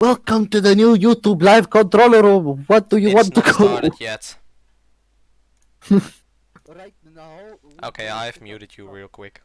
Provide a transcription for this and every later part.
Welcome to the new YouTube live controller room. What do you It's want to not go? started yet. Right now. Okay, I've muted you real quick.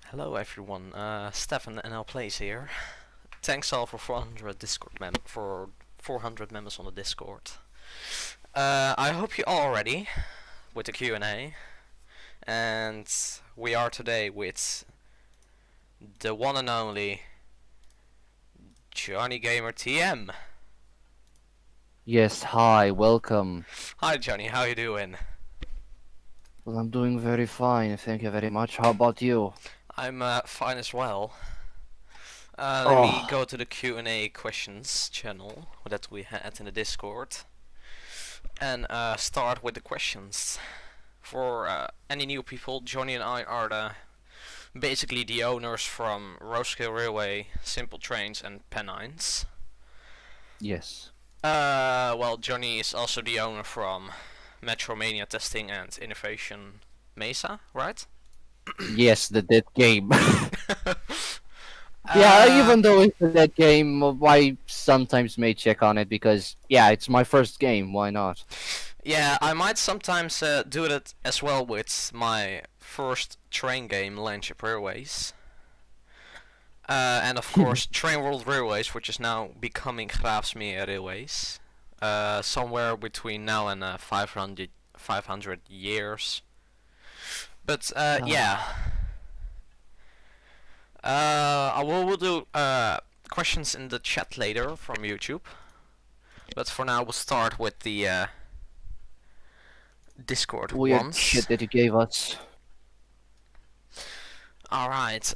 Hello everyone, Stefan NL Plays here. Thanks all for 400 members on the Discord. I hope you all are ready with the Q&A, and we are today with the one and only Johnny Gamer TM. Yes, hi, welcome. Hi Johnny, how you doing? Well, I'm doing very fine, thank you very much. How about you? I'm fine as well. Let me go to the Q&A questions channel that we had in the Discord and start with the questions. For any new people, Johnny and I are basically the owners from Roeskilde Railway, Simple Trains and Pennines. Yes. Well, Johnny is also the owner from Metromania Testing and Innovation Mesa, right? Yes, the dead game. Yeah, even though it's a dead game, I sometimes may check on it because, yeah, it's my first game, why not? Yeah, I might sometimes do that as well with my first train game, Landship Railways. And of course, Train World Railways, which is now becoming Graafsmeer Railways. Somewhere between now and 500 years. But yeah. We'll do questions in the chat later from YouTube. But for now, we'll start with the Discord Weird ones. shit that you gave us. Alright,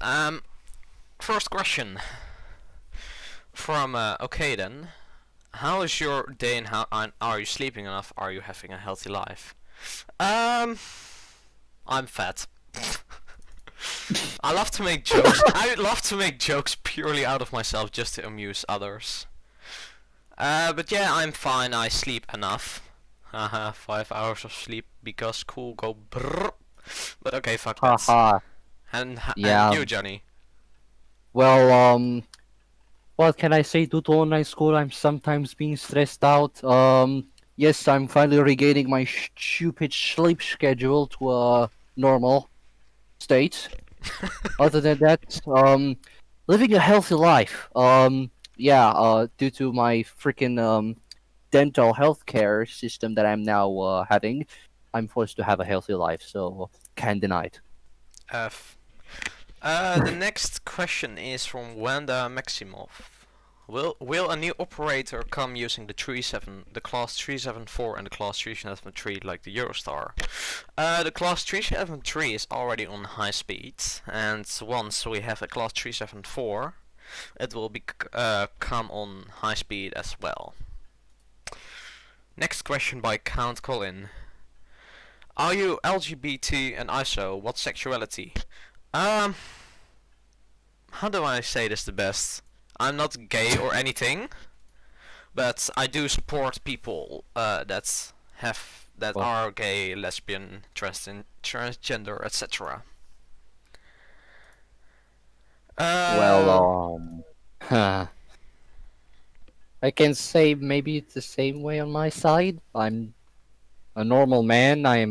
first question from okay then. How is your day and how are you sleeping enough? Are you having a healthy life? I'm fat. I love to make jokes. I love to make jokes purely out of myself just to amuse others. But yeah, I'm fine. I sleep enough. Haha, 5 hours of sleep because cool go brrr. But okay, fuck that. Haha. And Yeah. you, Johnny? Well, What can I say? Due to online school, I'm sometimes being stressed out. Yes, I'm finally regaining my stupid sleep schedule to a normal state. Other than that, living a healthy life. Yeah. Due to my freaking dental healthcare system that I'm now having, I'm forced to have a healthy life. So can't deny it. F. The next question is from Wanda Maximov. Will a new operator come using the class 374 and the class 373 like the Eurostar? The class 373 is already on high speed, and once we have a class 374, it will come on high speed as well. Next question by Count Colin. Are you LGBT and ISO? What sexuality? How do I say this the best? I'm not gay or anything, but I do support people that Well, are gay, lesbian, transgender, etc. well, I can say maybe it's the same way on my side. I'm a normal man. I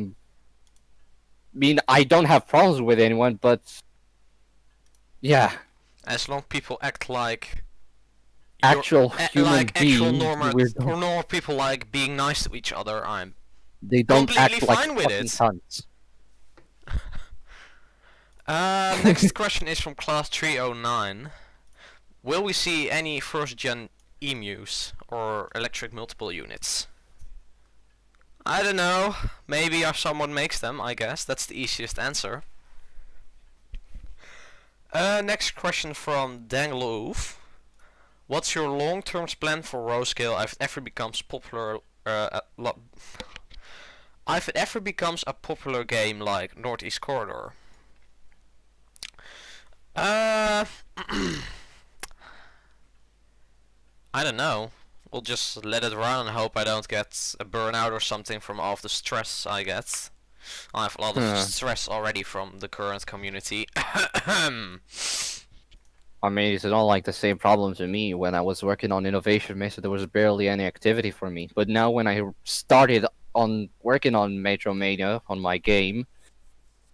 don't have problems with anyone, but yeah, As long people act like actual human like actual beings, or normal people, like being nice to each other, I'm they don't completely act like fine with fucking it. cunts. Next question is from class 309. Will we see any first gen emus or electric multiple units? I don't know. Maybe if someone makes them, I guess. That's the easiest answer. Next question from Dangloof. What's your long-term plan for Roescale if it ever becomes popular? If it ever becomes a popular game like Northeast Corridor? I don't know. We'll just let it run and hope I don't get a burnout or something from all of the stress I get. I have a lot of stress already from the current community. I mean, it's not like the same problem to me. When I was working on Innovation Mesa, there was barely any activity for me. But now when I started on working on Metro Mania on my game,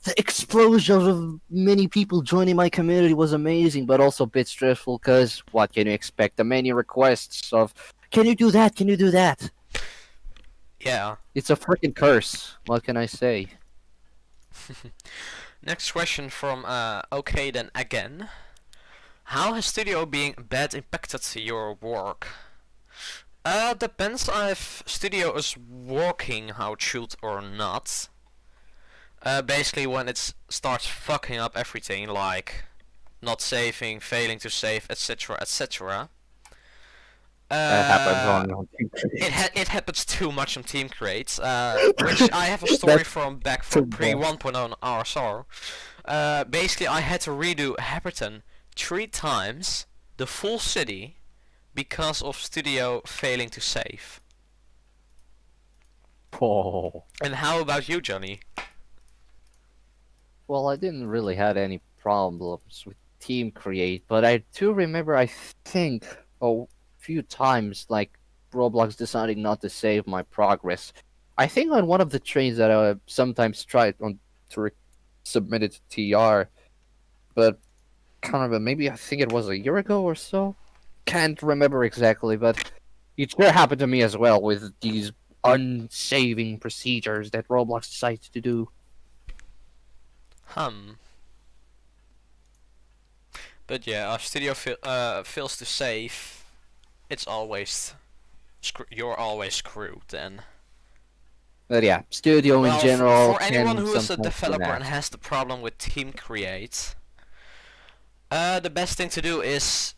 the explosion of many people joining my community was amazing, but also a bit stressful because what can you expect? The many requests of, can you do that? Can you do that? Yeah. It's a freaking curse. What can I say? Next question from okay then again. How has studio being bad impacted your work? Depends if studio is working how it should or not. Basically when it starts fucking up everything, like not saving, failing to save, etc, etc. That happens on It happens too much on Team Create, which I have a story from back from pre 1.0 on RSR. Basically I had to redo Hepperton 3 times, the full city, because of studio failing to save. Oh. And how about you, Johnny? Well, I didn't really have any problems with Team Create, but I do remember, I think, a few times, like, Roblox deciding not to save my progress. I think on one of the trains that I sometimes tried on to submit it to TR, but can't remember, maybe I think it was a year ago or so? Can't remember exactly, but it sure happened to me as well with these unsaving procedures that Roblox decides to do. But yeah, if studio fails to save, it's always you're always screwed then. But yeah, studio in general for anyone can who is a sometimes developer and enact. has the problem with Team Create, the best thing to do is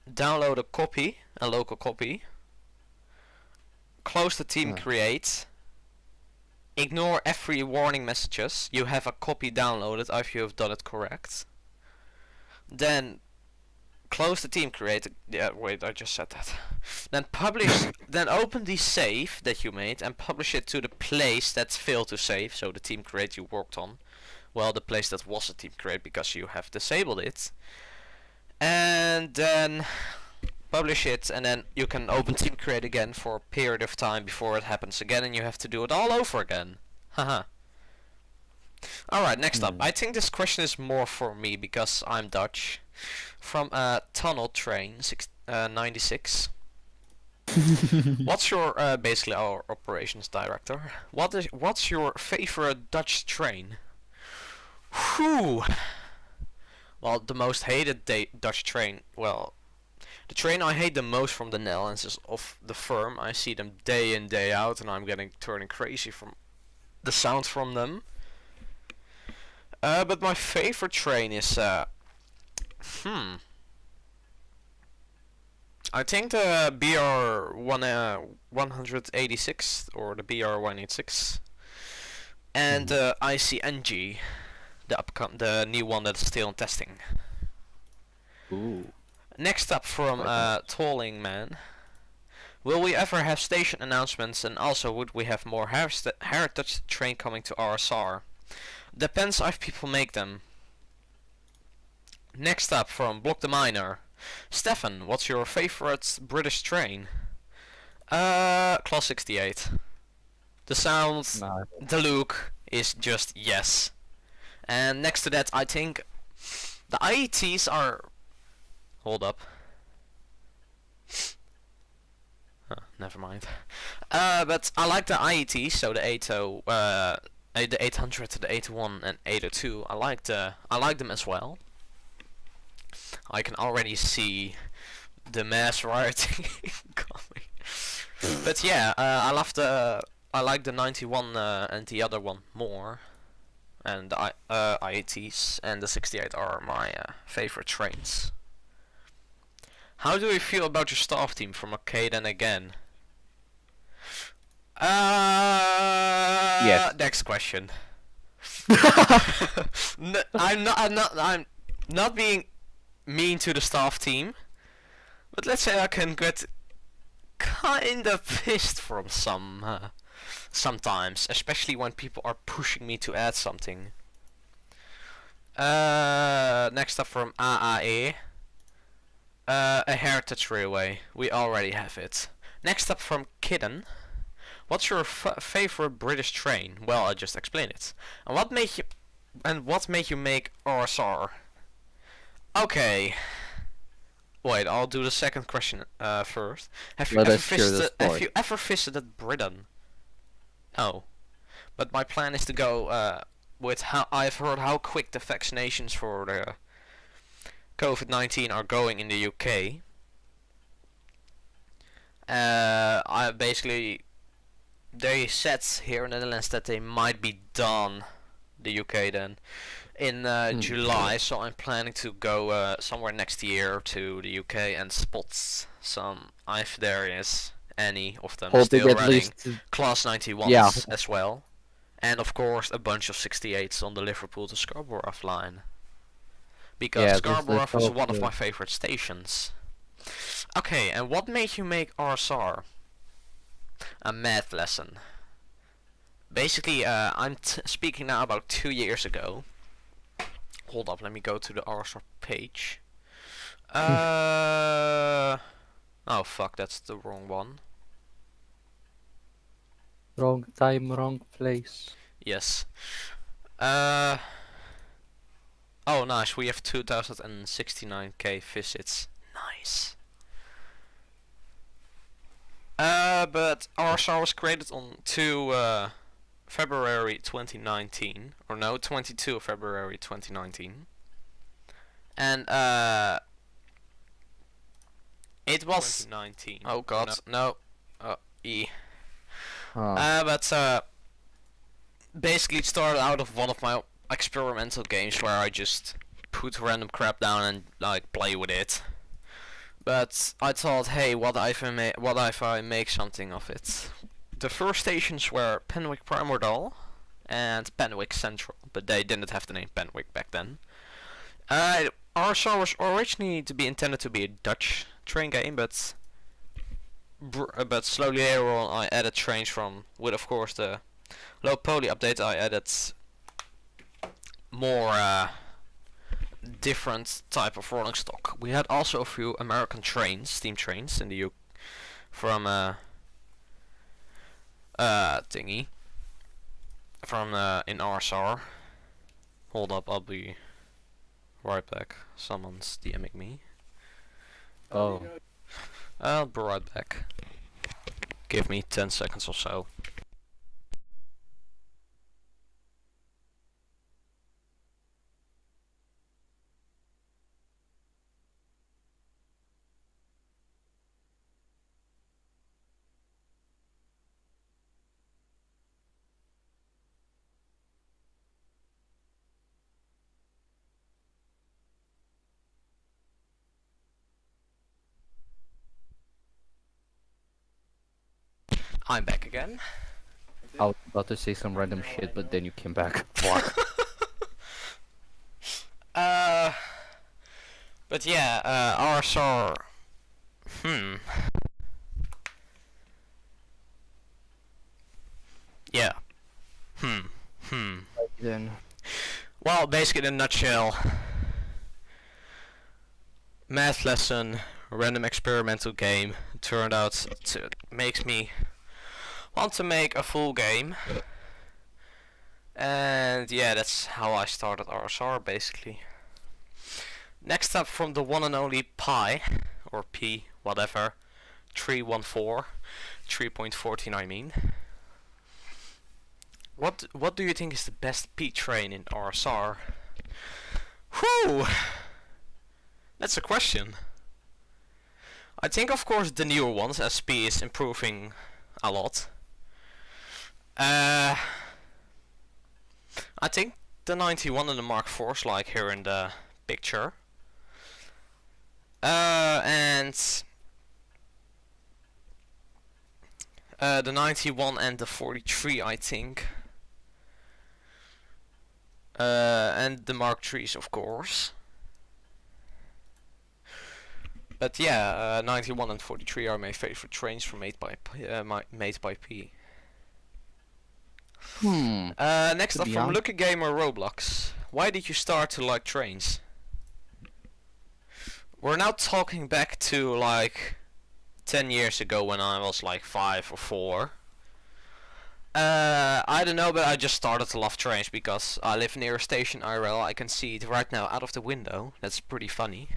download a local copy, close the Team Create, ignore every warning messages, you have a copy downloaded if you have done it correct. Then close the Team Create. Yeah, wait, I just said that. Then publish. Then open the save that you made and publish it to the place that failed to save. So the Team Create you worked on. Well, the place that was a Team Create because you have disabled it. And then publish it, and then you can open Team Create again for a period of time before it happens again, and you have to do it all over again. Haha. Alright, next up. I think this question is more for me because I'm Dutch. From Tunnel Train 96. What's your basically our operations director? What's your favorite Dutch train? Whew. Well, the most hated Dutch train. Well, the train I hate the most from the Netherlands is of the firm. I see them day in day out, and I'm turning crazy from the sound from them. But my favorite train is I think the BR 186 or the BR 186 and ICNG, the new one that's still in testing. Ooh. Next up from Tolling Man. Will we ever have station announcements, and also would we have more heritage train coming to RSR? Depends if people make them. Next up from Block the Miner. Stefan, what's your favorite British train? Class 68. The sound, the look is just yes. And next to that, I think the IETs are... Hold up. Never mind. But I like the IETs, so the 80, the 800, the 81, and 802. I like them as well. I can already see the mass rioting coming. But yeah, I like the 91 and the other one more. And the IETs and the 68 are my favorite trains. How do you feel about your staff team from Arcade and again? Yes. Next question. I'm not being mean to the staff team, but let's say I can get kinda pissed from sometimes, especially when people are pushing me to add something. Next up from AAE. A heritage railway. We already have it. Next up from Kidden. What's your favorite British train? Well, I just explained it. And what made you make RSR? Okay. Wait, I'll do the second question first. Have you ever visited Britain? No. But my plan is to go with how I've heard how quick the vaccinations for the COVID-19 are going in the UK. They said here in the Netherlands that they might be done, the UK then, in July, so I'm planning to go somewhere next year to the UK and spot some, if there is any of them still running, Class 91s as well. And of course a bunch of 68s on the Liverpool to Scarborough line. Because Scarborough is one of my favorite stations. Okay, and what made you make RSR? A math lesson. Basically, I'm speaking now about 2 years ago. Hold up, let me go to the RSR page. Oh fuck, that's the wrong one. Wrong time, wrong place. Yes. Oh nice, we have 2069k visits. Nice. But RSR was created on February 2019, or no, 22 February 2019, and it was 2019. Oh god, no, but basically it started out of one of my experimental games where I just put random crap down and like play with it. But I thought, hey, what if I make something of it? The first stations were Penwick Primordial and Penwick Central, but they didn't have the name Penwick back then. RSR was originally intended to be a Dutch train game, but slowly later on I added trains with of course the low poly update. I added more different type of rolling stock. We had also a few American trains, steam trains in the UK from thingy from in RSR. Hold up, I'll be right back. Someone's DMing me. Oh. I'll be right back. Give me 10 seconds or so. I'm back again. I was about to say some random shit, but then you came back. Fuck. But yeah, RSR. Yeah. Then. Well, basically in a nutshell, math lesson, random experimental game, turned out to makes me want to make a full game. And yeah, that's how I started RSR basically. Next up from the one and only Pi, or P, whatever, 314, 3.14 I mean. What do you think is the best P train in RSR? Whew! That's a question. I think of course the newer ones, as P is improving a lot. I think the 91 and the Mark IVs, like here in the picture. And the 91 and the 43 I think. And the Mark IIIs of course. But yeah, 91 and 43 are my favorite trains from made by P. Next up from Lucky Gamer Roblox. Why did you start to like trains? We're now talking back to like 10 years ago when I was like 5 or 4. I don't know, but I just started to love trains because I live near a station IRL. I can see it right now out of the window. That's pretty funny.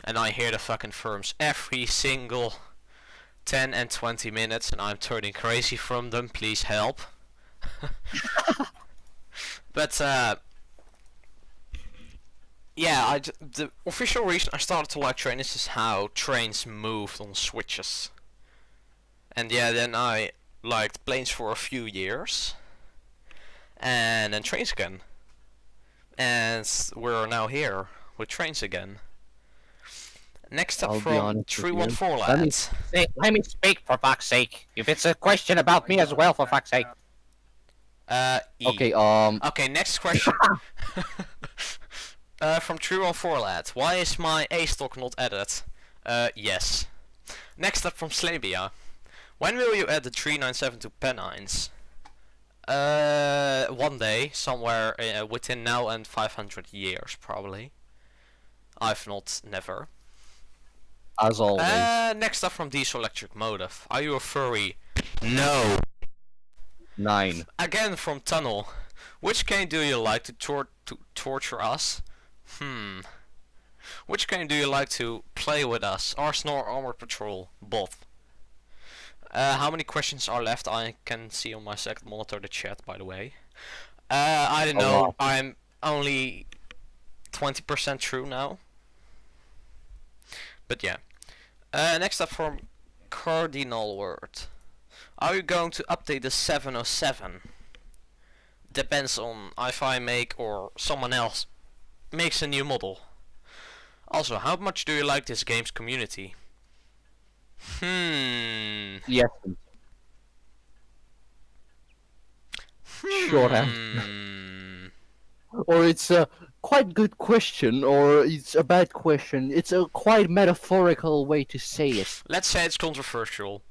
And I hear the fucking firms every single 10 and 20 minutes and I'm turning crazy from them. Please help. But yeah, the official reason I started to like trains is how trains moved on switches. And yeah, then I liked planes for a few years. And then trains again. And we're now here with trains again. Next up from 314 lads. Let me speak for fuck's sake. If it's a question about me as well, for fuck's sake. E. Okay, Okay, next question. From 314 lads. Why is my A stock not added? Yes. Next up from Slabia. When will you add the 397 to Pennines? One day, somewhere within now and 500 years, probably. I've not, never. As always. Next up from Diesel Electric Motive. Are you a furry? No. 9. Again from Tunnel. Which game do you like to torture us? Which game do you like to play with us? Arsenal or Armored Patrol? Both. How many questions are left? I can see on my second monitor the chat, by the way. I don't know. I'm only 20% through now. But yeah. Next up from Cardinal Word. Are you going to update the 707? Depends on if I make or someone else makes a new model. Also, how much do you like this game's community? Yes. Short answer. Or it's a quite good question, or it's a bad question. It's a quite metaphorical way to say it. Let's say it's controversial.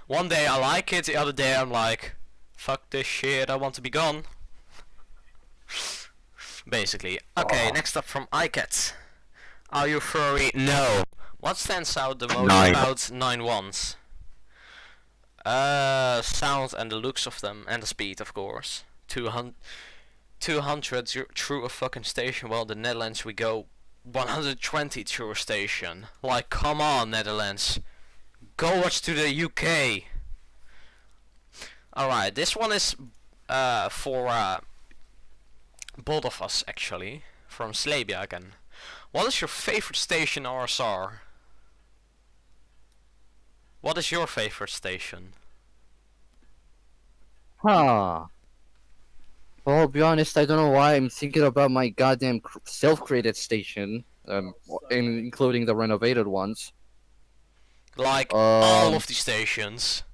One day I like it, the other day I'm like, fuck this shit, I want to be gone. basically. Okay, next up from iCat. Are you furry? No. What stands out the most 9. about 9-1s? Sound and the looks of them, and the speed, of course. 200 through a fucking station, while the Netherlands we go 120 through a station. Like, come on, Netherlands. Go watch to the UK. Alright, this one is for both of us, actually. From Slabia again. What is your favorite station RSR? What is your favorite station? Huh. Well, I'll be honest, I don't know why I'm thinking about my goddamn self-created station, including the renovated ones. Like, all of the stations.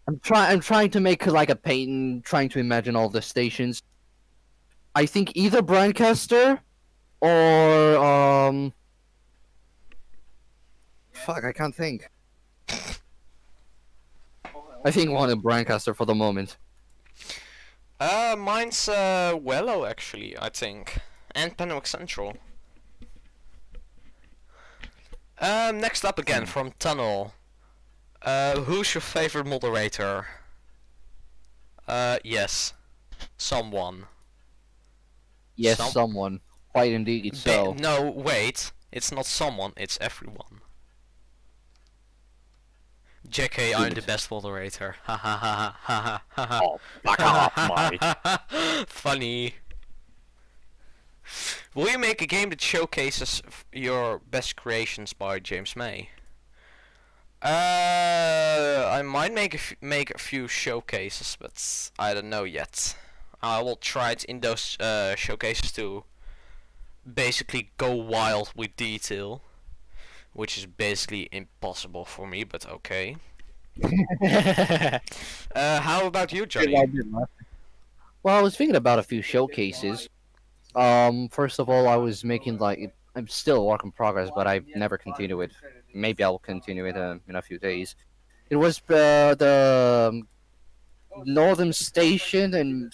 I'm trying to make like a paint, trying to imagine all the stations. I think either Brancaster or fuck, I can't think. I think one in Brancaster for the moment. Mine's Wello, actually, I think. And Penwick Central. Next up again from Tunnel. Who's your favorite moderator? Yes. Someone. Yes, someone. Quite indeed so. No, wait. It's not someone, it's everyone. JK, I'm the best moderator. Ha ha ha ha ha ha. Oh, fuck off, mate. Funny. Will you make a game that showcases your best creations by James May? I might make a few showcases, but I don't know yet. I will try it in those showcases to basically go wild with detail, which is basically impossible for me, but okay. How about you, Johnny? Well, I was thinking about a few showcases. First of all, I was making like I'm still a work in progress, but I've never continued it. Maybe I'll continue it in a few days. It was the northern station in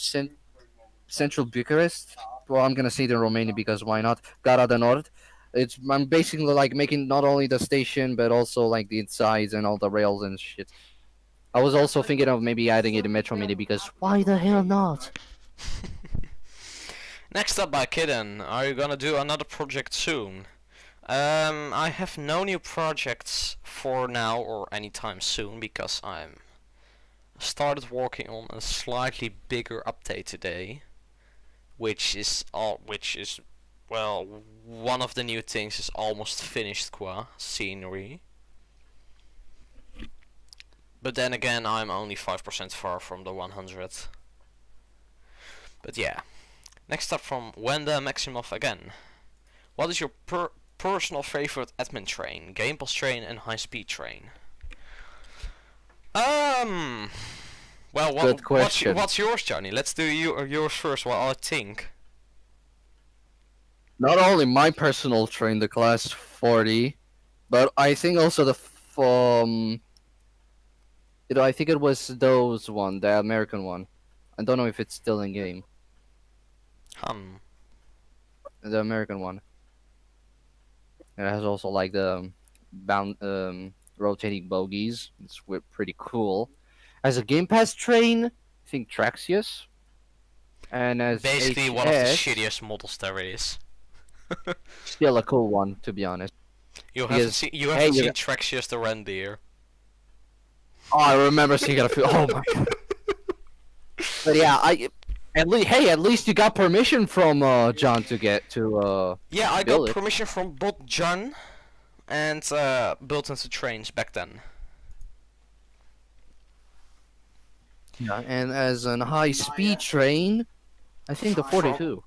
central Bucharest. Well, I'm gonna say it in Romania because why not? Gara de Nord. I'm basically like making not only the station but also like the insides and all the rails and shit. I was also thinking of maybe adding it in Metro Mini because why the hell not? Next up by Kidden, are you gonna do another project soon? I have no new projects for now or anytime soon because I'm started working on a slightly bigger update today, which is well, one of the new things is almost finished qua scenery. But then again, I'm only 5% far from the 100. But yeah. Next up from Wenda Maximov again. What is your personal favorite admin train? Game Pass train and high speed train? Well, Good question. what's yours, Johnny? Let's do yours first while I think. Not only my personal train, the class 40, but I think also the I think it was those one, the American one. I don't know if it's still in game. The American one. It has also like the rotating bogies. It's pretty cool. As a Game Pass train, I think Traxius. And as basically HS, one of the shittiest models there is. Still a cool one, to be honest. You haven't seen Traxius the reindeer. Oh, I remember seeing it a few. Oh my god. But yeah, at least you got permission from John to get to yeah, I build got it. permission from both John and built into trains back then. Yeah, and as an high-speed train, I think the 42.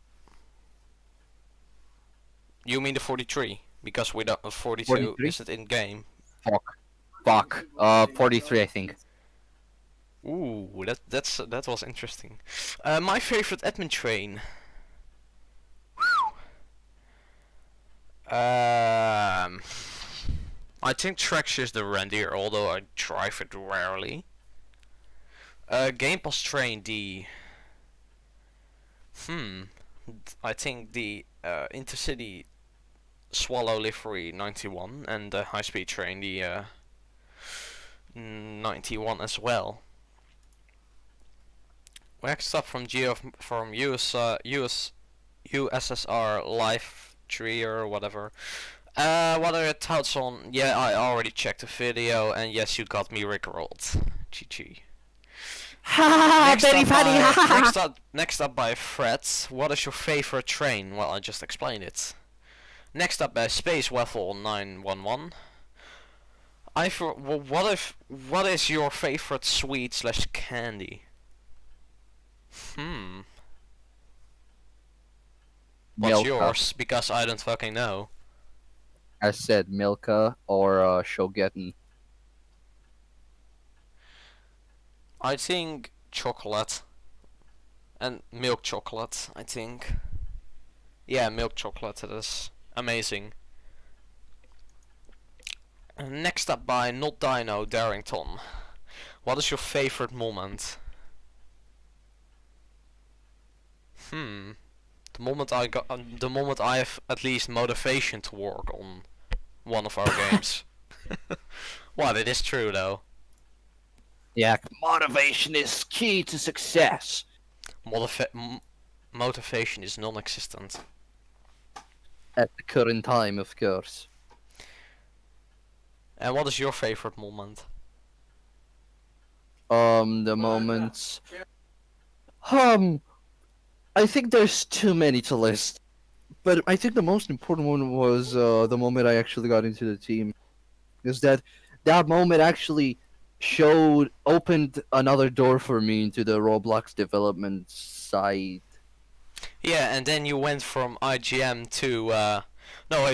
You mean the 43? Because we don't 42 43? isn't in game. Fuck. 43, I think. Ooh, that was interesting. My favorite admin train. I think Traxius the reindeer, although I drive it rarely. Game Pass train D. I think the intercity Swallow livery 91 and the high-speed train the 91 as well. Next up from USSR Live Tree or whatever. What are your thoughts on? Yeah, I already checked the video, and yes, you got me rickrolled. GG. Ha! Very funny! Next up by Fred. What is your favorite train? Well, I just explained it. Next up by Space Waffle 911. What is your favorite sweet slash candy? What's Milka. yours? Because I don't fucking know. I said Milka or Shogetten. I think chocolate. And milk chocolate, I think. Yeah, milk chocolate, it is amazing. And next up by Not Dino Darrington. What is your favorite moment? The moment I have at least motivation to work on one of our games. What, it is true though. Yeah, motivation is key to success. Motivation is non-existent. At the current time, of course. And what is your favorite moment? The moments. I think there's too many to list, but I think the most important one was the moment I actually got into the team, because that moment actually opened another door for me into the Roblox development side. Yeah, and then you went from IGM to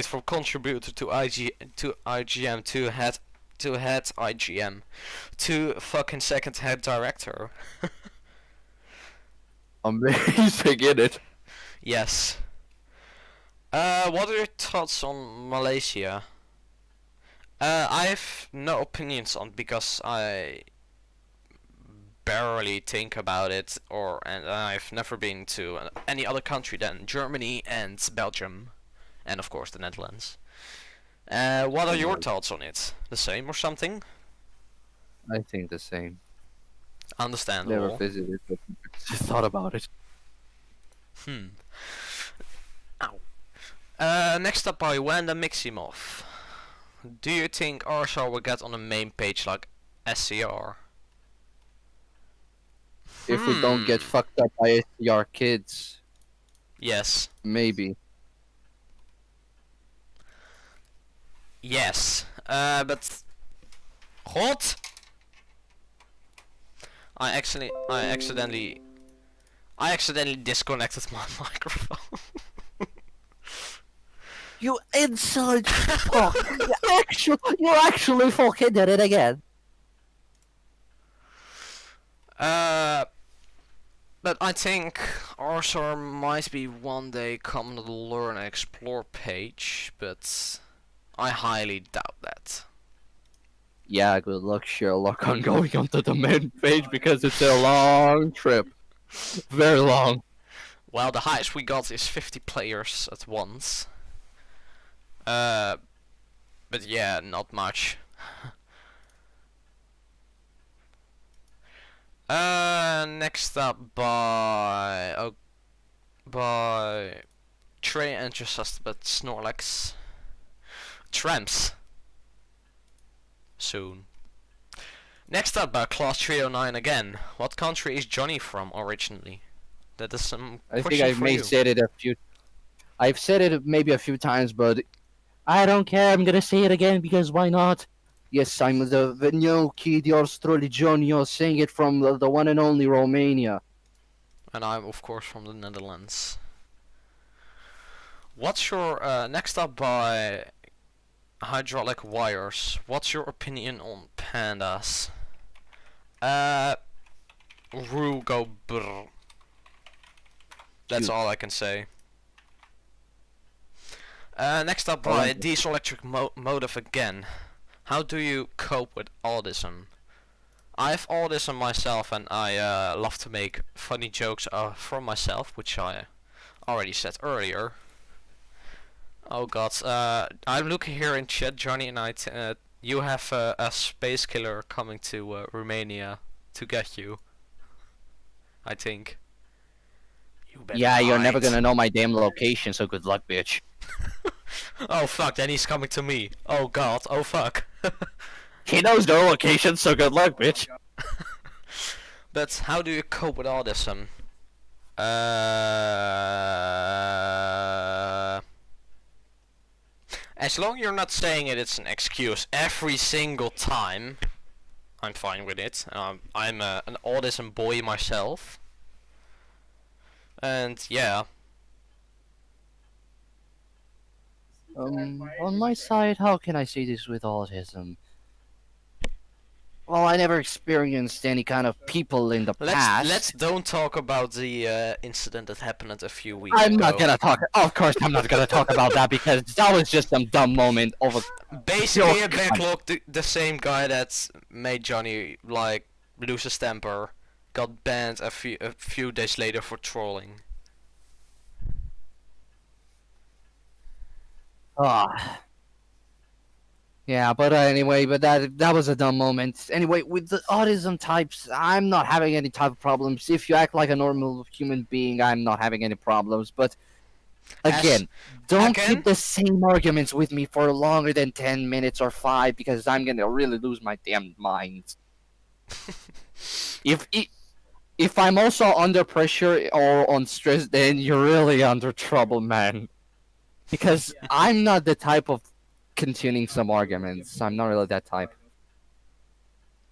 from contributor to IGM to head IGM to fucking second head director. Amazing, isn't it? Yes. What are your thoughts on Malaysia? I have no opinions on because I barely think about it, and I've never been to any other country than Germany and Belgium, and of course the Netherlands. What are your thoughts on it? The same or something? I think the same. Understandable. Never visited, but thought about it. Ow. Next up by Wanda Miximov. Do you think RSR will get on the main page like SCR? If we don't get fucked up by SCR kids. Yes. Maybe. Yes. But what? I accidentally disconnected my microphone. You insolent fuck! You actually fucking did it again. But I think RSR might be one day come to the Learn and Explore page, but I highly doubt that. Yeah, good luck, Sherlock, on going onto the main page because it's a long trip. Very long. Well, the highest we got is 50 players at once. But yeah, not much. Next up by Trey and just but Snorlax. Tramps. Soon. Next up by Class 309 again. What country is Johnny from originally? That is some I think question I for may you. said it a few. I've said it maybe a few times, but I don't care. I'm gonna say it again because why not? Yes, I'm the new kid, yours truly, Johnny. You're saying it from the one and only Romania. And I'm of course from the Netherlands. What's your next up by Hydraulic Wires? What's your opinion on pandas? Rugo brr. That's all I can say. Next up by Diesel Electric Motive again. How do you cope with autism? I have autism myself, and I love to make funny jokes from myself, which I already said earlier. Oh god, I'm looking here in chat, Johnny, and you have a space killer coming to Romania to get you. I think. You better Yeah, you're never hide. gonna know my damn location, so good luck, bitch. Oh fuck, then he's coming to me. Oh god, oh fuck. He knows their location, so good luck, bitch. But how do you cope with autism? As long as you're not saying it's an excuse every single time, I'm fine with it. I'm an autism boy myself. And yeah. On my side, how can I say this with autism? Well, I never experienced any kind of people in the past. Let's don't talk about the incident that happened a few weeks I'm ago. not gonna talk. Of course, I'm not gonna talk about that because that was just some dumb moment of a. Basically, a backlog. The same guy that made Johnny like lose his temper got banned a few days later for trolling. Ah. Yeah, but anyway, but that was a dumb moment. Anyway, with the autism types, I'm not having any type of problems. If you act like a normal human being, I'm not having any problems. But again, don't keep the same arguments with me for longer than 10 minutes or 5 because I'm gonna really lose my damn mind. If I'm also under pressure or on stress, then you're really under trouble, man. Because I'm not the type of continuing some arguments. I'm not really that type.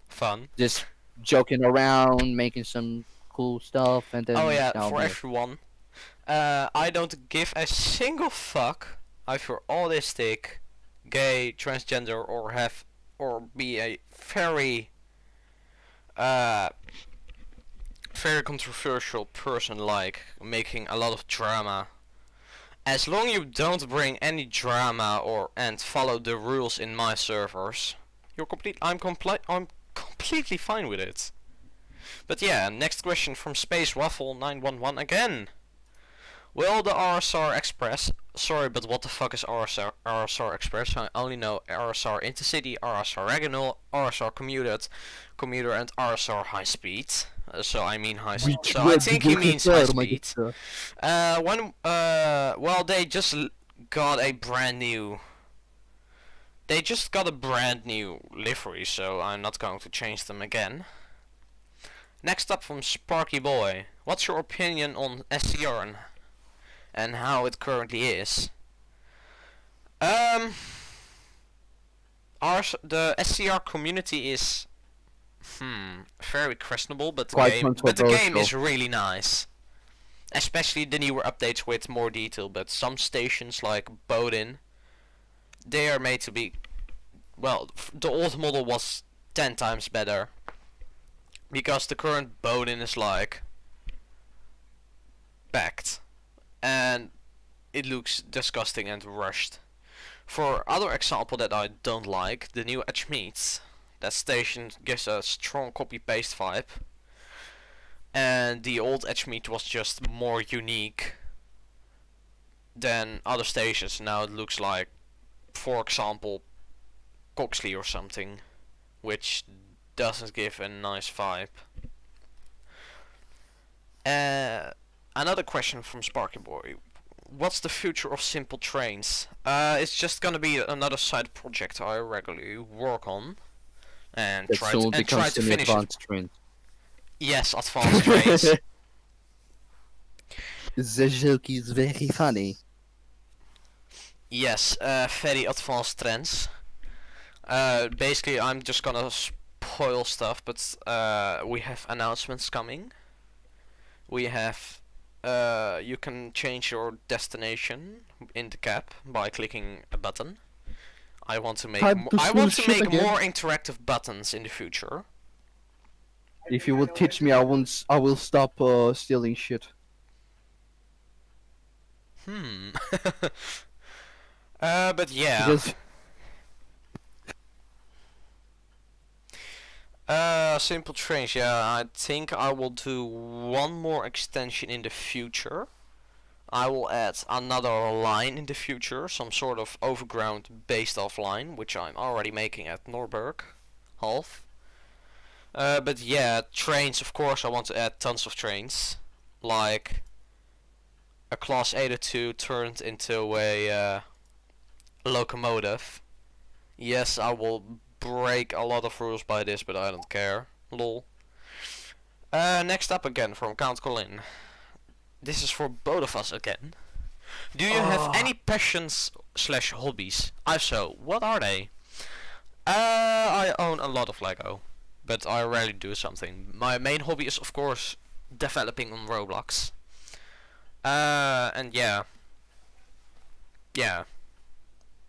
Fun. Just joking around, making some cool stuff, and then. Oh yeah, for everyone. I don't give a single fuck if you're autistic, gay, transgender, or be a very very controversial person, like making a lot of drama. As long as you don't bring any drama and follow the rules in my servers, I'm completely fine with it. But yeah, next question from Space Waffle 911 again. Will the RSR Express... Sorry, but what the fuck is RSR Express? I only know RSR Intercity, RSR Regional, RSR Commuter, and RSR High Speed. So I mean high speed. So I think he means high speed. Well, they just got a brand new... They just got a brand new livery, so I'm not going to change them again. Next up from Sparky Boy. What's your opinion on SCR and how it currently is? The SCR community is very questionable, but the game is really nice. Especially the newer updates with more detail, but some stations like Bodin, they are made to be, well, the old model was 10 times better. Because the current Bodin is like packed and it looks disgusting and rushed. For other example that I don't like, the new Edgemeets. That station gives a strong copy-paste vibe. And the old Edgemeet was just more unique than other stations. Now it looks like, for example, Coxley or something, which doesn't give a nice vibe. Another question from Sparky Boy. What's the future of Simple Trains? It's just gonna be another side project I regularly work on and try to finish it. Train. Yes, advanced trains. The joke is very funny. Yes, very advanced trends. Basically, I'm just gonna spoil stuff, but we have announcements coming. We have you can change your destination in the cap by clicking a button. I want to make more interactive buttons in the future. If you will teach me, I will stop stealing shit. But yeah. Simple trains, yeah, I think I will do one more extension in the future. I will add another line in the future, some sort of overground based off line, which I'm already making at Norberg, half. But yeah, trains, of course, I want to add tons of trains. Like a Class 802 turned into a locomotive. Yes, I will break a lot of rules by this, but I don't care. Lol. Next up again from Count Colin. This is for both of us again. Do you have any passions slash hobbies? If so, what are they? I own a lot of Lego, but I rarely do something. My main hobby is, of course, developing on Roblox. And yeah,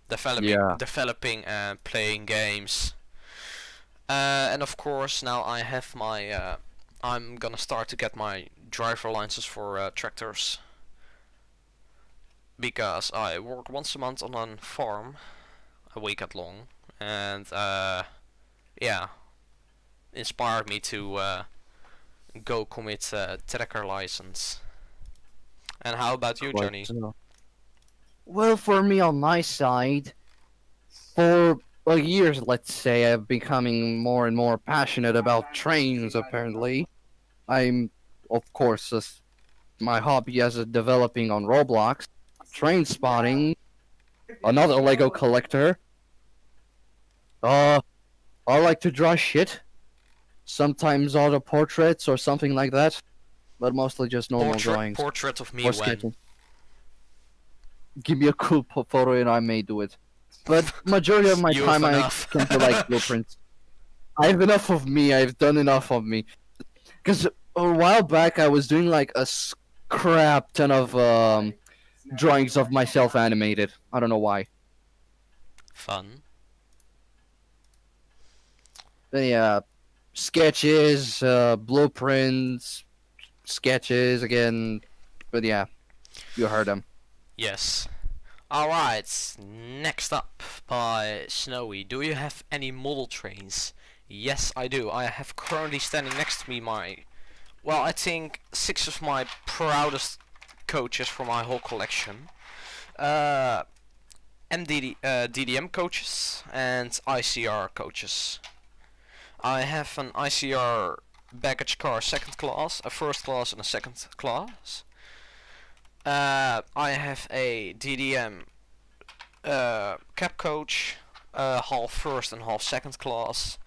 developing and playing games. And of course, now I have my. I'm gonna start to get my driver license for tractors. Because I work once a month on a farm, a weekend long, and yeah, inspired me to go commit tracker license. And how about you, Johnny? Well, for me on my side, for years, let's say, I've becoming more and more passionate about trains. Apparently, I'm, of course, my hobby as a developing on Roblox, train spotting, another Lego collector. I like to draw shit. Sometimes auto portraits or something like that, but mostly just normal drawings. Portrait of me or when. sketching. Give me a cool photo and I may do it. But majority of my time I can do like blueprints. I have enough of me. I've done enough of me. Because a while back I was doing like a crap ton of drawings of myself animated. I don't know why. Fun. But yeah, sketches, blueprints, sketches again. But yeah, you heard them. Yes. Alright, next up by Snowy. Do you have any model trains? Yes, I do. I have currently standing next to me I think 6 of my proudest coaches for my whole collection. DDM coaches and ICR coaches. I have an ICR baggage car second class, a first class and a second class. I have a DDM cab coach, half first and half second class,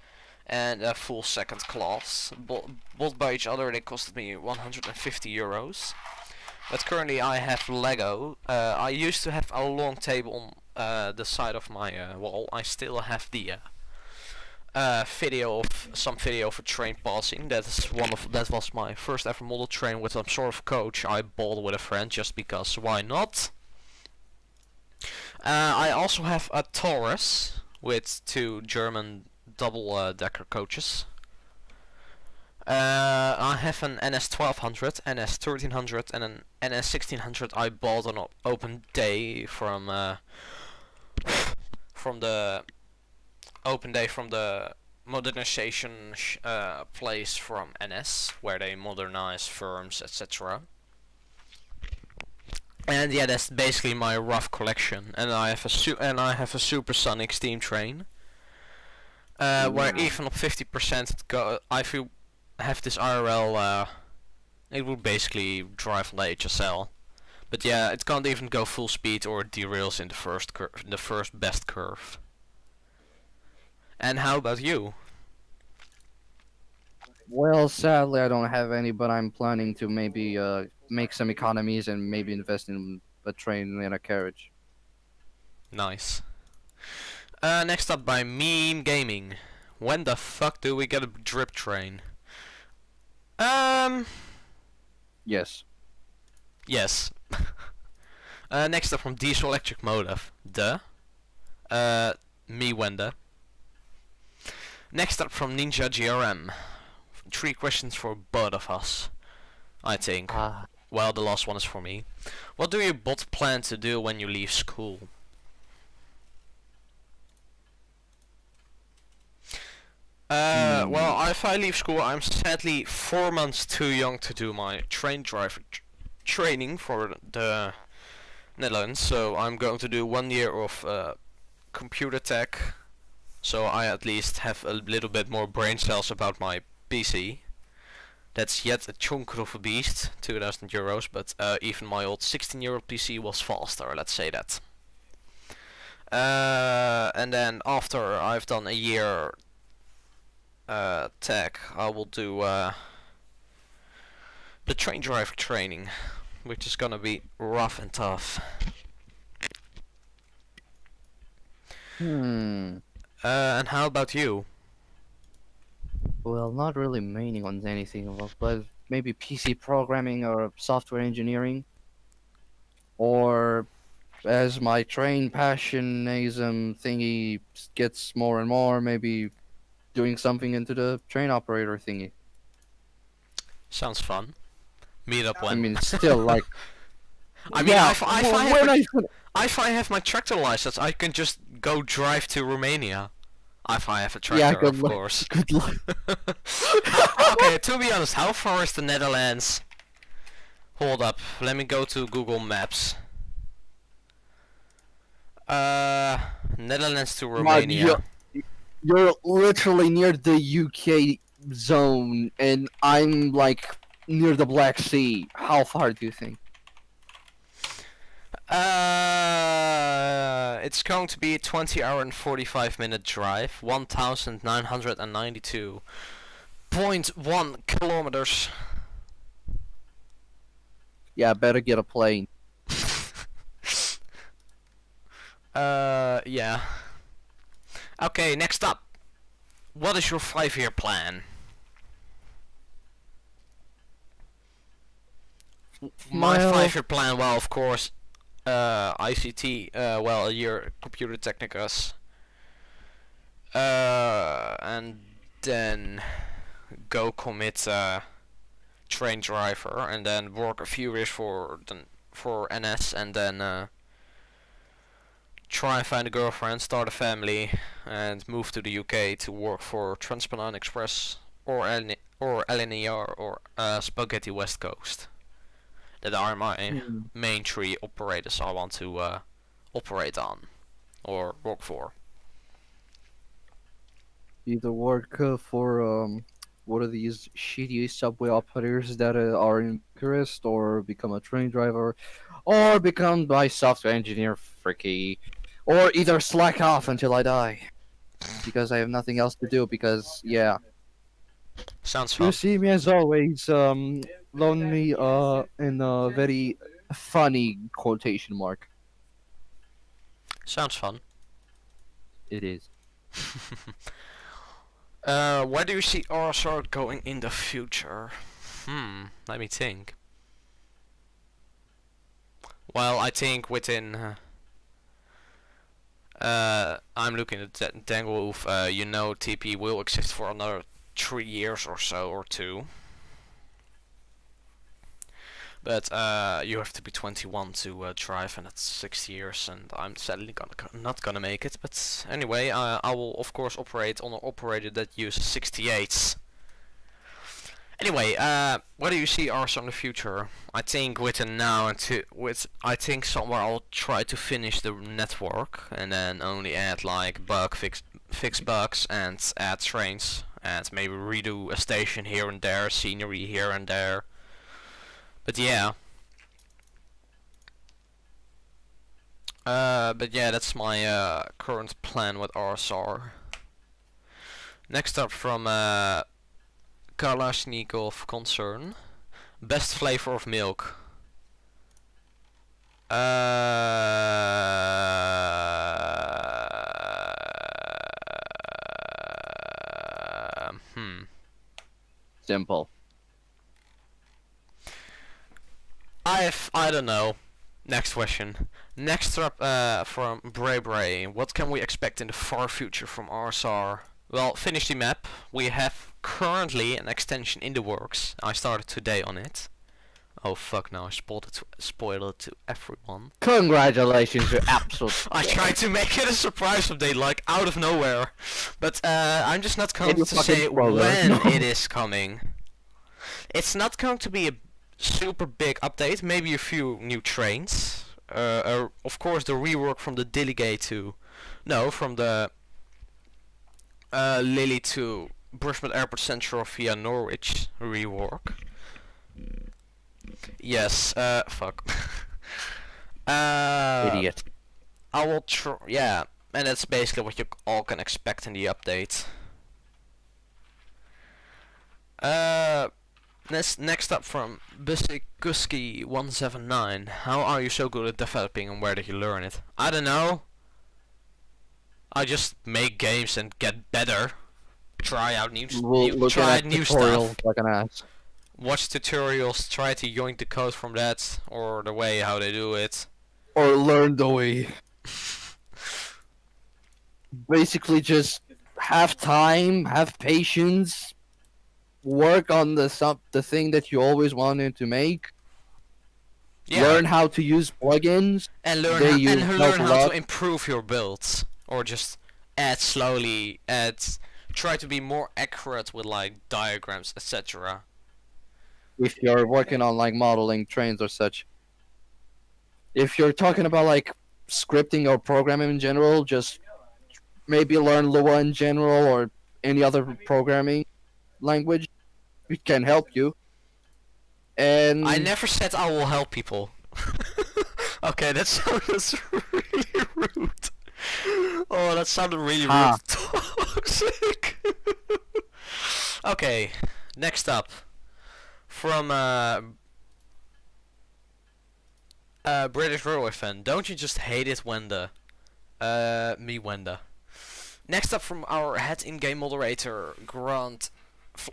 and a full second class. Bought by each other, they costed me 150 euros. But currently I have Lego. I used to have a long table on the side of my wall. I still have the video of a train passing. That was my first ever model train with some sort of coach I bought with a friend just because why not. I also have a Taurus with 2 German double decker coaches. I have an NS 1200, NS 1300 and an NS 1600 I bought on an open day from the modernization place from NS, where they modernize firms, etc. And yeah, that's basically my rough collection. And I have a supersonic steam train, where even at 50% I feel have this IRL. It will basically drive on the HSL. But yeah, it can't even go full speed or derails in the first best curve. And how about you? Well, sadly, I don't have any, but I'm planning to maybe make some economies and maybe invest in a train and a carriage. Nice. Next up by Meme Gaming. When the fuck do we get a drip train? Yes. Yes. Next up from Diesel Electric Motive. Me Wenda. Next up from Ninja GRM. 3 questions for both of us, I think. Well, the last one is for me. What do you both plan to do when you leave school? Well, if I leave school, I'm sadly 4 months too young to do my train driver training for the Netherlands, so I'm going to do 1 year of computer tech, so I at least have a little bit more brain cells about my PC. That's yet a chunk of a beast, 2000 euros, but even my old 16-year-old PC was faster, let's say that. And then after I've done a year tech, I will do the train driver training, which is gonna be rough and tough. Hmm. And how about you? Well, not really meaning on anything, but maybe PC programming or software engineering, or as my train passionism thingy gets more and more, maybe doing something into the train operator thingy. Sounds fun. Meet up I when? mean, it's still like, I mean, yeah. if Well, when I have my tractor license, I can just go drive to Romania. If I have a yeah, tractor, good of luck. course. Good luck. Okay, to be honest, how far is the Netherlands? Hold up, let me go to Google Maps. Netherlands to Mark, Romania. you're literally near the UK zone, and I'm like near the Black Sea. How far do you think? It's going to be a 20-hour and 45-minute drive, 1,992.1 kilometers. Yeah, better get a plane. Yeah. Okay, next up. What is your 5-year plan? My Well- 5-year plan, well, of course, ICT, well, a year computer technicus. And then go commit train driver, and then work a few years for NS, and then try and find a girlfriend, start a family, and move to the UK to work for Trans-Pennine Express or LNER or Spaghetti West Coast. That are my main 3 operators I want to operate on or work for. Either work for what are these shitty subway operators that are in Bucharest, or become a train driver, or become my software engineer, fricky, or either slack off until I die, because I have nothing else to do. Because yeah, Sounds you fun. see me as always, lonely, in a very funny quotation mark. Sounds fun. It is. Where do you see RSR going in the future? Let me think. Well, I think within I'm looking at Danglewolf, TP will exist for another 3 years or so, or 2. But you have to be 21 to drive, and that's 6 years, and I'm sadly not gonna make it. But anyway, I will of course operate on an operator that uses 68s. Anyway, where do you see ours in the future? I think within now and I think somewhere I'll try to finish the network, and then only add like fix bugs and add trains, and maybe redo a station here and there, scenery here and there. But yeah. That's my current plan with RSR. Next up from Kalashnikov Concern. Best flavor of milk. Simple. I don't know. Next question. Next up from Bray Bray. What can we expect in the far future from RSR? Well, finish the map. We have currently an extension in the works. I started today on it. Oh fuck no, I spoiled it to everyone. Congratulations, you're absolute. I tried to make it a surprise update, like out of nowhere. But I'm just not going to say when it is coming. It's not going to be super big update. Maybe a few new trains. Of course, the rework from the Dilligate to, no, from the Lily to Brisbane Airport Central via Norwich rework. Yes. Fuck. Idiot. I will try. Yeah, and that's basically what you all can expect in the update. Next up from Busikuski179. How are you so good at developing and where did you learn it? I don't know. I just make games and get better. Try out new Tutorials stuff. like an ass. Watch tutorials, try to yoink the code from that or the way how they do it. Or learn the way. Basically just have time, have patience, work on the thing that you always wanted to make. Yeah. Learn how to use plugins. And learn how to improve your builds, or just add slowly, try to be more accurate with like diagrams, etc. If you're working on like modeling trains or such. If you're talking about like scripting or programming in general, just maybe learn Lua in general or any other programming language. It can help you. And I never said I will help people. Okay, that sounds really rude. Oh, that sounded really rude. Toxic. Okay, next up. From British Railway fan. Don't you just hate it when the... me Wenda. Next up from our head in-game moderator, Grant...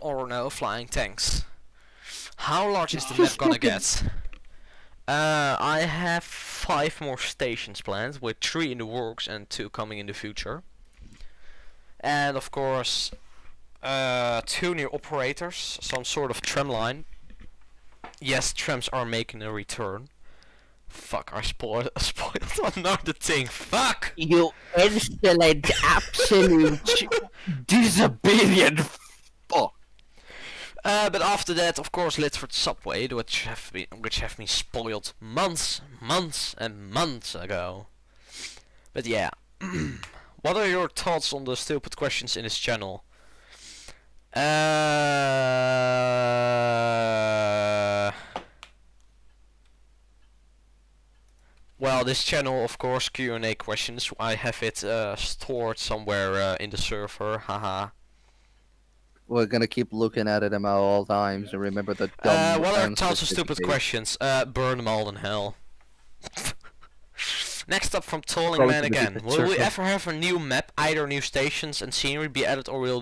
or no, Flying Tanks. How large is the map gonna get? I have 5 more stations planned, with 3 in the works and 2 coming in the future. And of course, 2 new operators, some sort of tram line. Yes, trams are making a return. Fuck, I spoiled another thing. Fuck! You insolent, absolute disobedient fuck. But after that, of course, Litford Subway, which have been spoiled months and months ago. But yeah, what are your thoughts on the stupid questions in this channel? Well, this channel, of course, Q&A questions. I have it stored somewhere in the server. Haha. We're gonna keep looking at it about all times and remember the what are tons of stupid questions? Burn them all in hell. Next up from Tolling Man again. Will we ever have a new map, either new stations and scenery be added, or will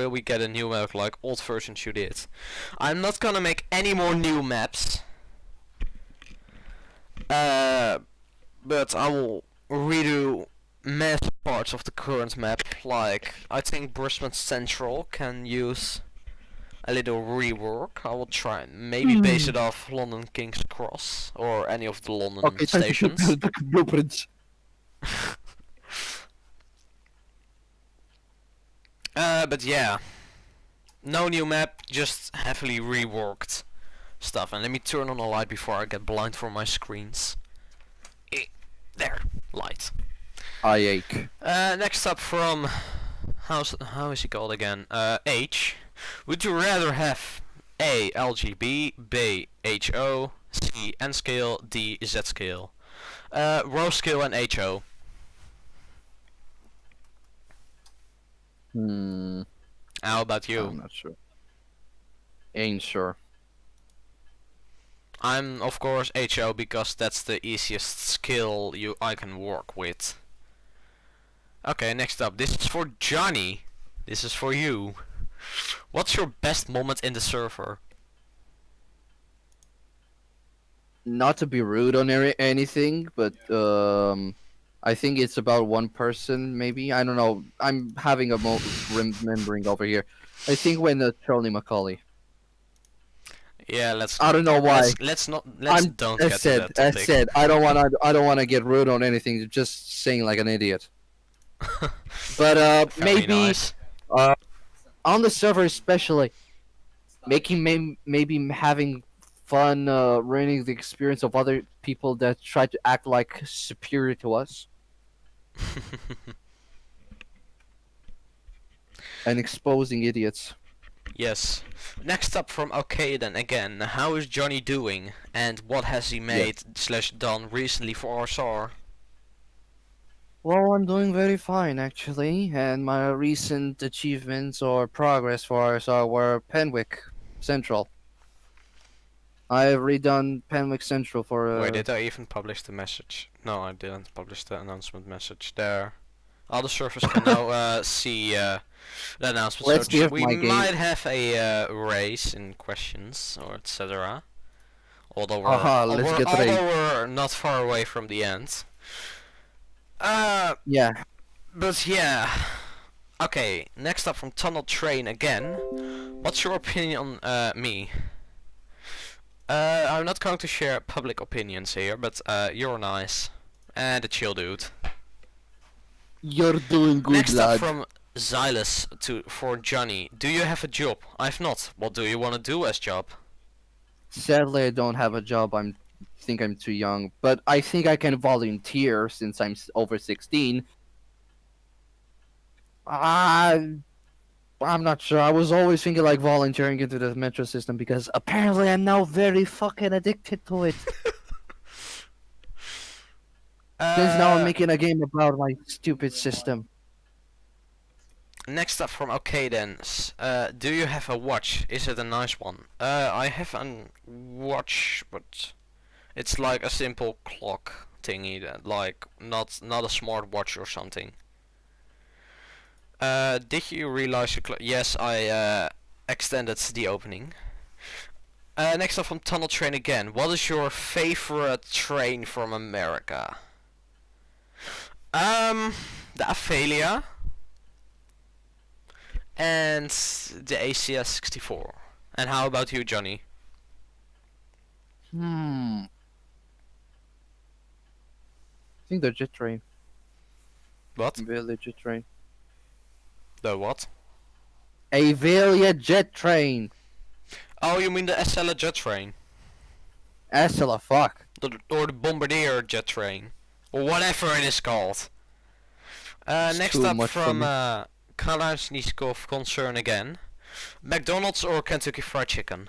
we get a new map like old versions you did? I'm not gonna make any more new maps. But I will redo massive parts of the current map, like I think Brisbane Central can use a little rework. I will try and maybe base it off London King's Cross or any of the London stations. Blueprints. But yeah, no new map, just heavily reworked stuff. And let me turn on a light before I get blind from my screens. There, light. I ache. Next up from how is he called again? H. Would you rather have A LGB, B HO, C N scale, D Z scale? Row scale and HO. How about you? I'm not sure. Ain't sure. I'm of course HO because that's the easiest skill I can work with. Okay, next up. This is for Johnny. This is for you. What's your best moment in the server? Not to be rude on anything, but I think it's about one person, maybe. I don't know. I'm having a remembering over here. I think when Charlie Macaulay. Yeah, let's. I don't know why. Let's don't get to that topic. I said I don't wanna get rude on anything. Just saying like an idiot. But maybe nice. On the server especially, maybe having fun ruining the experience of other people that try to act like superior to us and exposing idiots. Yes. Next up from okay then again, how is Johnny doing and what has he Yes. made slash done recently for RSR? Well, I'm doing very fine actually, and my recent achievements or progress for us were Penwick Central. I've redone Penwick Central for Wait, did I even publish the message? No, I didn't publish the announcement message there. Other servers can now see the announcement, so Let's give we my game. might have a race in questions or etc. Although Haha, let's get ready. we're not far away from the end. Yeah. But yeah. Okay, next up from Tunnel Train again. What's your opinion on me? I'm not going to share public opinions here, but you're nice. And a chill dude. You're doing good, Next lad. up from Xylus for Johnny. Do you have a job? I've not. What do you want to do as job? Sadly, I don't have a job. Think I'm too young, but I think I can volunteer since I'm over 16. I'm not sure. I was always thinking like volunteering into the metro system because apparently I'm now very fucking addicted to it. Since now I'm making a game about my stupid system. Next up from okay then. Do you have a watch? Is it a nice one? I have a watch, but it's like a simple clock thingy that like not a smart watch or something. Did you realize your yes, I extended the opening. Next up from Tunnel Train again. What is your favorite train from America? The Aphalia and the ACS 64. And how about you, Johnny? I think the jet train. What? Avalia jet train. The what? Avalia jet train. Oh, you mean the SLA jet train? Asla, fuck. Or the Bombardier jet train? Or whatever it is called. It's Next too up much for from me. Kalashnikov Concern again. McDonald's or Kentucky Fried Chicken?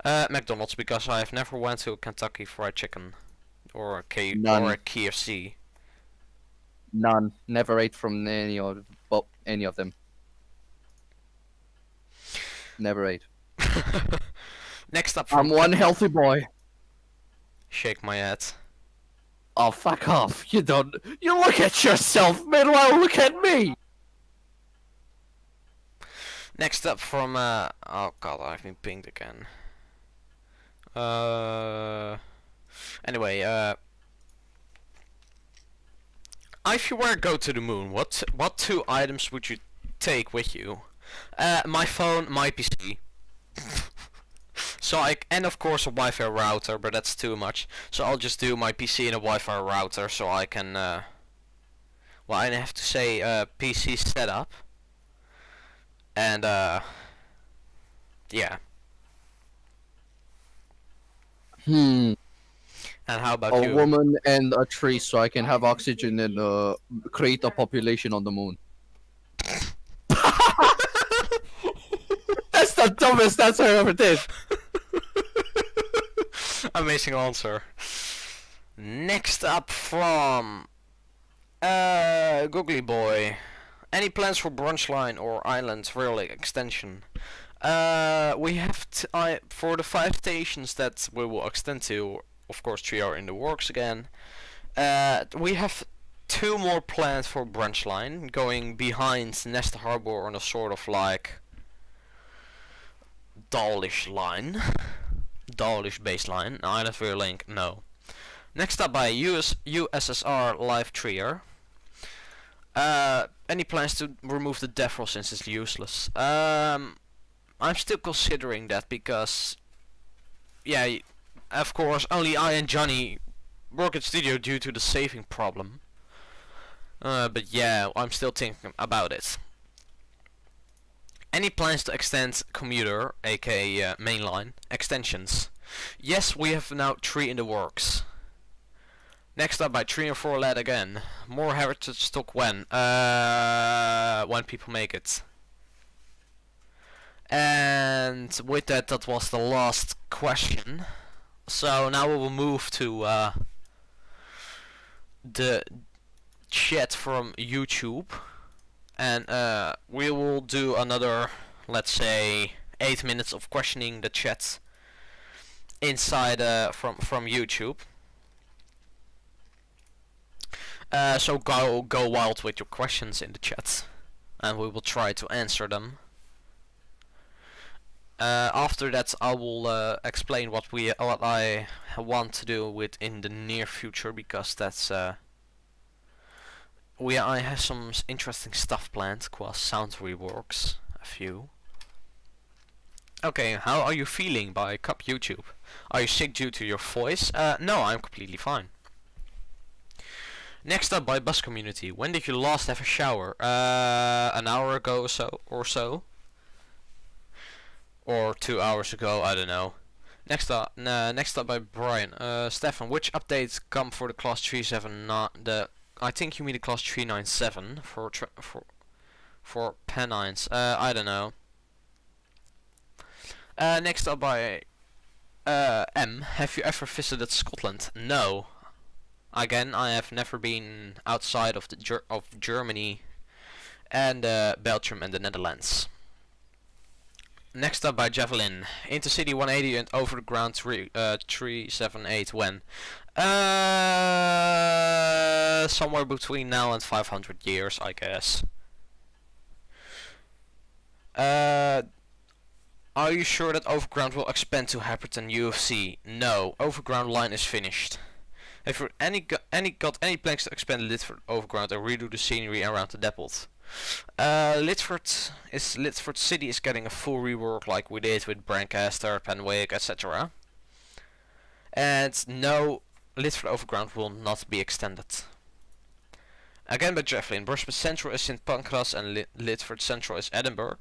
McDonald's, because I've never went to Kentucky Fried Chicken. Or a None. KFC. None. Never ate from any of them. Never ate. Next up I'm from one healthy boy. Shake my head. Oh, fuck off. You don't. You look at yourself. Meanwhile, look at me. Next up from oh god, I've been pinged again. Anyway, if you were to go to the moon, what 2 items would you take with you? My phone, my PC. So and of course a Wi-Fi router, but that's too much. So I'll just do my PC and a Wi-Fi router, so I can well, I have to say PC setup. And yeah. Hmm. And how about A you? woman and a tree, so I can have oxygen and create a population on the moon. That's the dumbest answer I ever did. Amazing answer. Next up from Googly Boy. Any plans for branch line or island rail extension? We have for the 5 stations that we will extend to, of course 3 are in the works again. We have 2 more planned for branch line, going behind Nesta Harbor on a sort of like Dawlish line. Dawlish baseline. Island rail link, no. Next up by USSR Live Trier. Any plans to remove the DEFROL since it's useless? I'm still considering that because, yeah, of course, only I and Johnny work at studio due to the saving problem. But yeah, I'm still thinking about it. Any plans to extend commuter, aka mainline, extensions? Yes, we have now 3 in the works. Next up by 3 and 4 led again. More heritage stock when people make it. And with that, that was the last question. So now we will move to the chat from YouTube, and we will do another, let's say, 8 minutes of questioning the chat inside from YouTube. So go wild with your questions in the chat, and we will try to answer them. After that, I will explain what I want to do with in the near future, because that's I have some interesting stuff planned, plus sound reworks, a few. Okay, how are you feeling by Cup YouTube? Are you sick due to your voice? No, I'm completely fine. Next up by Bus Community. When did you last have a shower? An hour ago or so. Or 2 hours ago, I don't know. Next up by Brian. Stefan, which updates come for the class 379? I think you mean the class 397 for Pennines. I don't know. Next up by M. Have you ever visited Scotland? No. Again, I have never been outside of Germany and Belgium and the Netherlands. Next up by Javelin. Intercity 180 and Overground 378 when? Somewhere between now and 500 years, I guess. Are you sure that Overground will expand to Happerton UFC? No, Overground line is finished. Have you got any plans to expand Litford Overground and redo the scenery around the depot? Litford City is getting a full rework like we did with Brancaster, Penwick, etc. And no, Litford Overground will not be extended. Again by Javelin, Bursman Central is St Pancras and Litford Central is Edinburgh.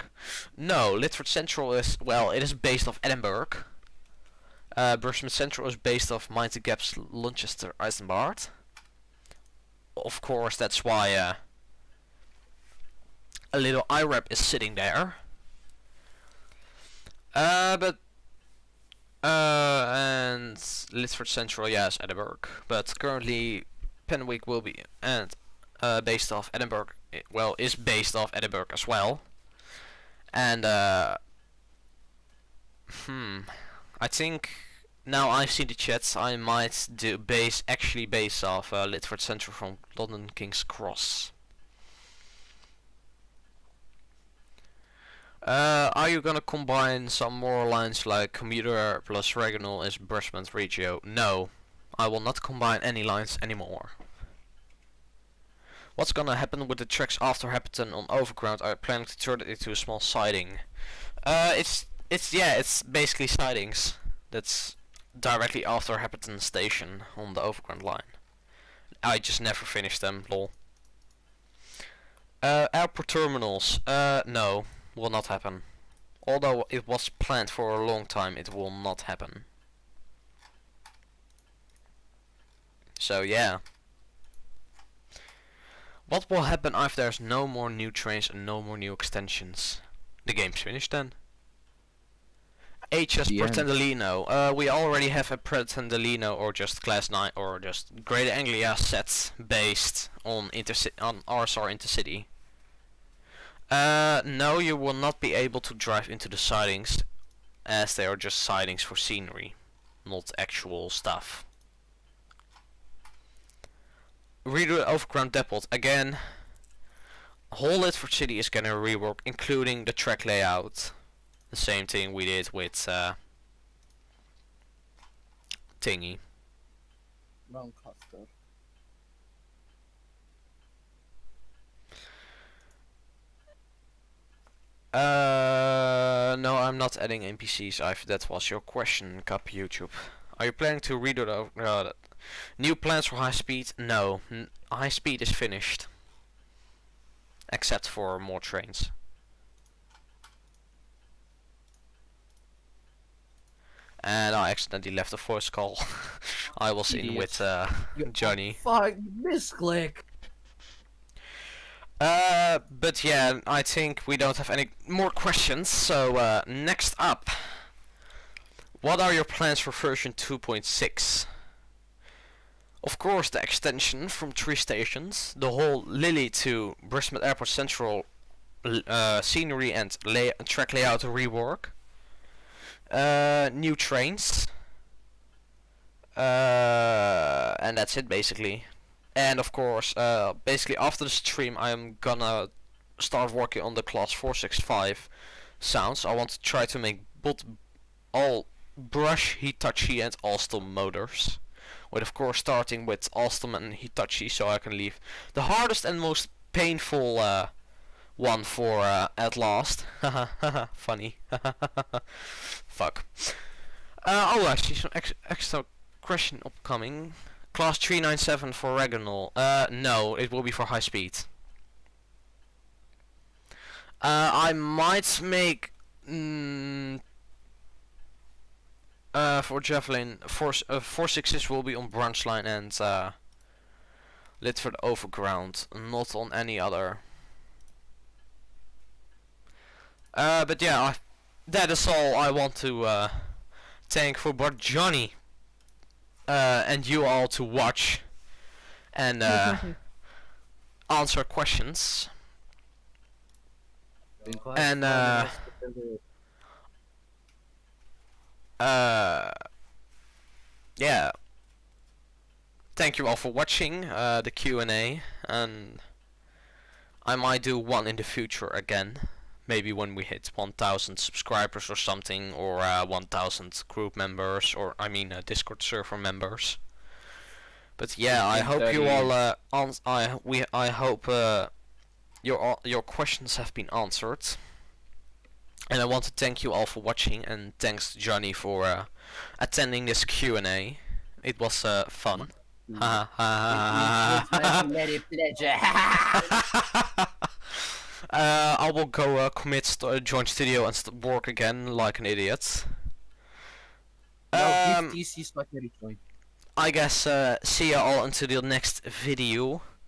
No, Litford Central is, well, it is based off Edinburgh. Bursman Central is based off Mighty Gaps, Lunchester, Isambard. Of course, that's why a little IRAP is sitting there. And Litford Central, yes, Edinburgh. But currently, Penwick will be based off Edinburgh. Well, is based off Edinburgh as well. And I think now I've seen the chats, I might do base off Litford Central from London King's Cross. Are you gonna combine some more lines like commuter plus regional is Bursman Regio? No, I will not combine any lines anymore. What's gonna happen with the tracks after Happerton on Overground? Are you planning to turn it into a small siding? It's basically sidings. That's directly after Happerton station on the Overground line. I just never finished them, lol. Airport terminals, no, will not happen. Although it was planned for a long time, it will not happen. So yeah. What will happen if there's no more new trains and no more new extensions? The game's finished then. HS Pretendolino. We already have a Pretendolino or just Class 9 or just Greater Anglia sets based on RSR Intercity. No, you will not be able to drive into the sidings, as they are just sidings for scenery, not actual stuff. Redo the Overground Depot. Again, whole Litford City is gonna rework, including the track layout. The same thing we did with Thingy. Doncaster. No, I'm not adding NPCs. That was your question, Cup YouTube. Are you planning to redo the new plans for high speed? No, high speed is finished, except for more trains. And I accidentally left a voice call. I was in with Johnny. Fuck, misclick. But yeah, I think we don't have any more questions. So next up, what are your plans for version 2.6? Of course, the extension from 3 stations, the whole Lily to Brisbane Airport Central scenery and track layout rework, new trains, and that's it basically. And of course, basically after the stream, I'm gonna start working on the class 465 sounds. I want to try to make both all brush, Hitachi and Alstom motors. With of course starting with Alstom and Hitachi, so I can leave the hardest and most painful one for at last. Funny. Fuck. Oh, actually some extra question upcoming. Class 397 for regional. No, it will be for high speed. I might make for Javelin, 4.6s will be on branch line and Litford Overground, not on any other. But yeah, that is all I want to thank for both Johnny and you all to watch and answer questions. And yeah, thank you all for watching the Q&A, and I might do one in the future again, maybe when we hit 1,000 subscribers or something, or 1,000 group members, or I mean Discord server members. But yeah, I hope you all I hope your questions have been answered. And I want to thank you all for watching, and thanks Johnny for attending this Q&A. It was fun. It's my pleasure. I will go commit join studio and work again like an idiot. No, give TC so I can rejoin. I guess see you all until the next video.